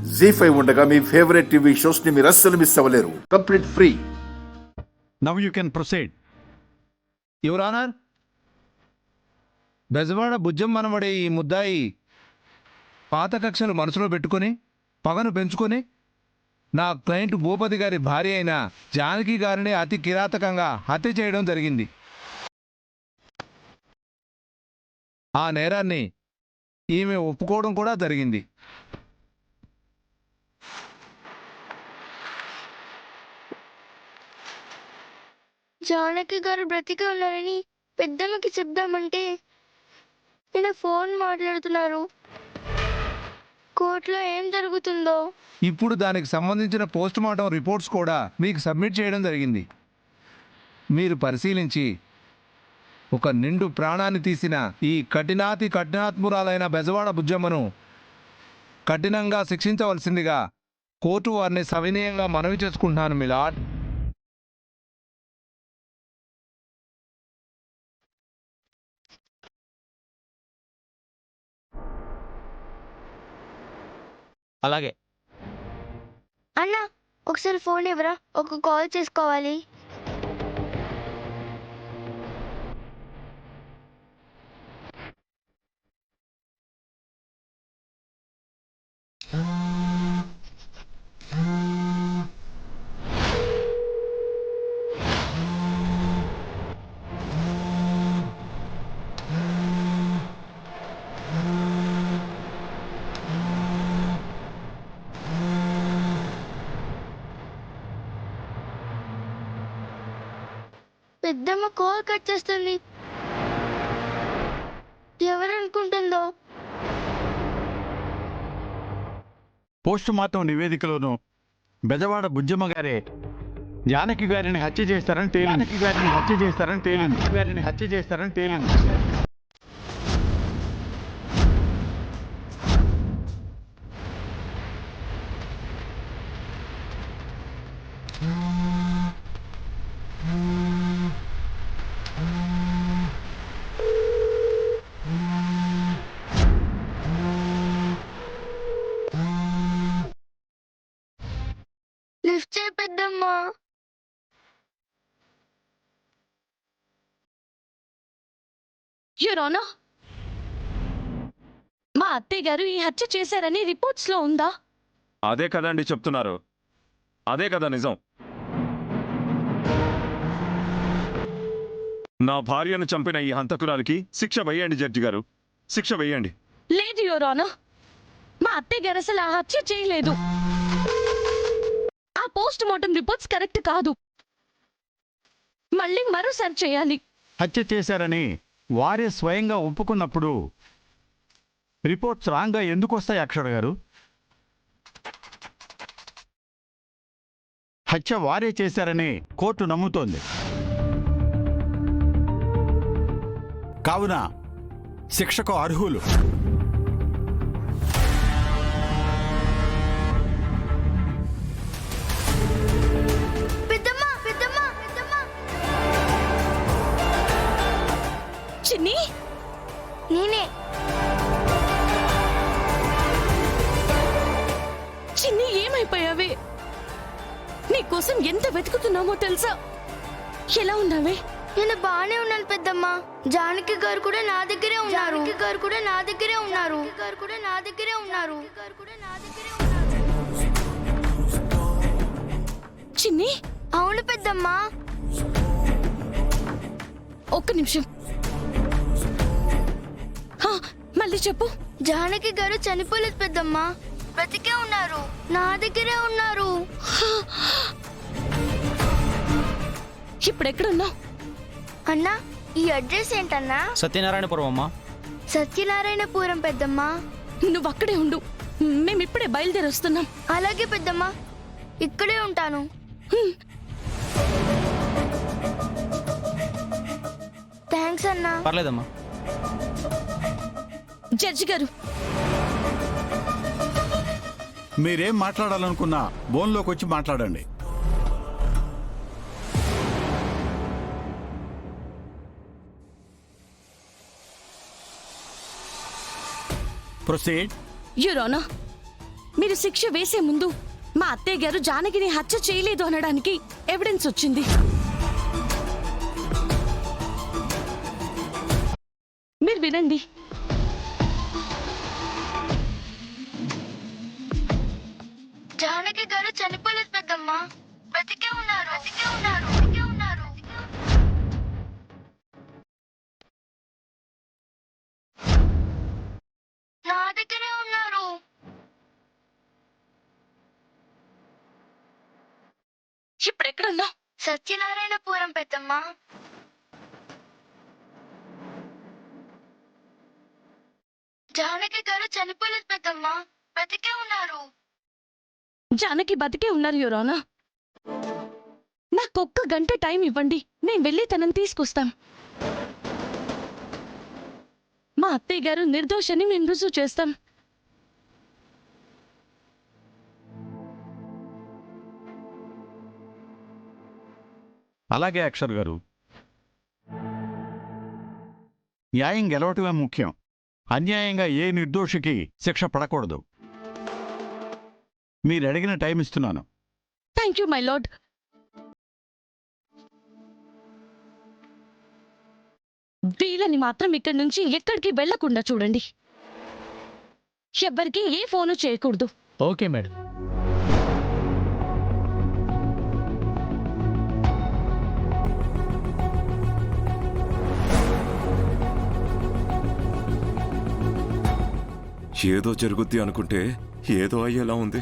జీ5 ఉండగా మీ favourite TV shows ని మీరు అస్సలు మిస్ అవ్వలేరు. Complete free. Now you can proceed. Your honour, Bezawada బుజ్జం మనమడే ఈ ముద్దాయి పాత కక్షలు మనసులో పెట్టుకొని పగను పెంచుకొని నా క్లయింట్ భూపతి గారి భార్య అయిన జానకి గారిని అతి కిరాతకంగా హత్య చేయడం జరిగింది. ఆ నేరాన్ని ఈమె ఒప్పుకోవడం కూడా జరిగింది. జానకి గారు బ్రతికి ఉన్నారని పెద్దమ్మకి చెప్దామంటే నేను ఫోన్ మాట్లాడుతున్నారు. కోర్టులో ఏం జరుగుతుందో. ఇప్పుడు దానికి సంబంధించిన పోస్ట్ మార్టం రిపోర్ట్స్ కూడా మీకు సబ్మిట్ చేయడం జరిగింది. మీరు పరిశీలించి ఒక నిండు ప్రాణాన్ని తీసిన ఈ కఠినాత్మురాలైన బెజవాడ బుజ్జమ్మను కఠినంగా శిక్షించవలసిందిగా కోర్టు వారిని సవినయంగా మనవి చేసుకుంటున్నాను మిలాడ్. అలాగే. అన్న, ఒకసారి ఫోన్ ఇవ్వరా, ఒక కాల్ చేసుకోవాలి. పెద్దమ్మ కాల్ కట్ చేస్తుంది. ఎవరు అనుకుంటుందో. పోస్ట్ మార్టం నివేదికలోనూ బెజవాడ బుజ్జమ్మ గారే జానకి గారిని హత్య చేస్తారని తేలింది. లిఫ్ట్ చేయి పెద్దమ్మ. యువర్ ఆనర్, మా అత్తయ్య గారు ఈ హత్య చేశారని రిపోర్ట్స్ లో ఉందా? అదే కదండి చెప్తున్నారు. అదే కదా నిజం. నా భార్యను చంపిన ఈ హంతకురాలికి శిక్ష వేయండి జడ్జి గారు, శిక్ష వేయండి. లేదు యువర్ ఆనర్, మా అత్తయ్య గారు అసలు ఆ హత్య చేయలేదు. ఆ పోస్ట్ మార్టం రిపోర్ట్స్ కరెక్ట్ కాదు. మళ్ళీ మరోసారి చేయాలి. హత్య చేశారని వారే స్వయంగా ఒప్పుకున్నప్పుడు రిపోర్ట్స్ రాంగ్గా ఎందుకు వస్తాయి అక్షర గారు? హత్య వారే చేశారని కోర్టు నమ్ముతోంది. కావున శిక్షకు అర్హులు. చిన్ని, నేనే. చిన్ని ఏమైపోయావే? నీకోసం ఎంత వెతుకుతున్నామో తెలుసా? ఎలా ఉన్నావే? నేను బానే ఉన్నాను పెద్దమ్మ. జానకి గారు కూడా నా దగ్గరే ఉన్నారు. చిన్ని, అవును పెద్దమ్మ. ఒక్క నిమిషం. మళ్ళీ చెప్పు. జానకి గారు చనిపోలేదు పెద్దమ్మ, బ్రతికే ఉన్నారు. నా దగ్గరే ఉన్నారు. ఇప్పుడెక్కడున్నావు? అన్నా, ఈ అడ్రస్ ఏంటన్నా? సత్యనారాయణపురం అమ్మా. సత్యనారాయణపురం పెద్దమ్మ. నువ్వు అక్కడే ఉండు, మేమిప్పుడే బయలుదేరి వస్తున్నాం. అలాగే పెద్దమ్మ, ఇక్కడే ఉంటాను. థ్యాంక్స్ అన్నా. పర్లేదమ్మా. జడ్జి గారు, మీరేం మాట్లాడాలనుకున్నా బోన్లోకి వచ్చి మాట్లాడండి. ప్రొసీడ్. యువర్ ఆనర్, మీరు శిక్ష వేసే ముందు మా అత్తయ్య గారు జానకిని హత్య చేయలేదు అనడానికి ఎవిడెన్స్ వచ్చింది. మీరు వినండి. జానకి గారు చనిపోలేదు పెద్దమ్మ, బ్రతికే ఉన్నారు. బ్రతికే ఉన్నారు. బ్రతికే ఉన్నారు. నా దగ్గరే ఉన్నారు. ఇప్పుడు ఎక్కడున్నా? సత్యనారాయణపురం పెద్దమ్మ. జానకి గారు చనిపోలేదు పెద్దమ్మ, బ్రతికే ఉన్నారు. జానకి బతికే ఉన్నారు యువరానా. నాకొక్క గంట టైం ఇవ్వండి, నేను వెళ్ళి తనని తీసుకొస్తాం. మా అత్తయ్య గారు నిర్దోషని మేము రుజువు చేస్తాం. అలాగే అక్షర్ గారు. న్యాయం గెలవటమే ముఖ్యం. అన్యాయంగా ఏ నిర్దోషికి శిక్ష పడకూడదు. మీరు అడిగిన టైం ఇస్తున్నాను. Thank you my lord. వీళ్ళని మాత్రం ఇక్కడి నుంచి ఎక్కడికి వెళ్లకుండా చూడండి. ఎవ్వరికి ఏ ఫోను చేయకూడదు. Okay madam. ఏదో జరుగుద్ది అనుకుంటే ఏదో అయ్యేలా ఉంది.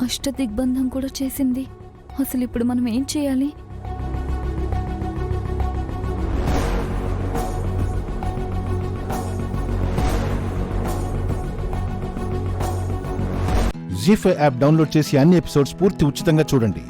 అష్టదిగ్బంధం కూడా చేసింది. అసలు ఇప్పుడు మనం ఏం చేయాలి? జీ5 యాప్ డౌన్లోడ్ చేసి అన్ని ఎపిసోడ్స్ పూర్తి ఉచితంగా చూడండి.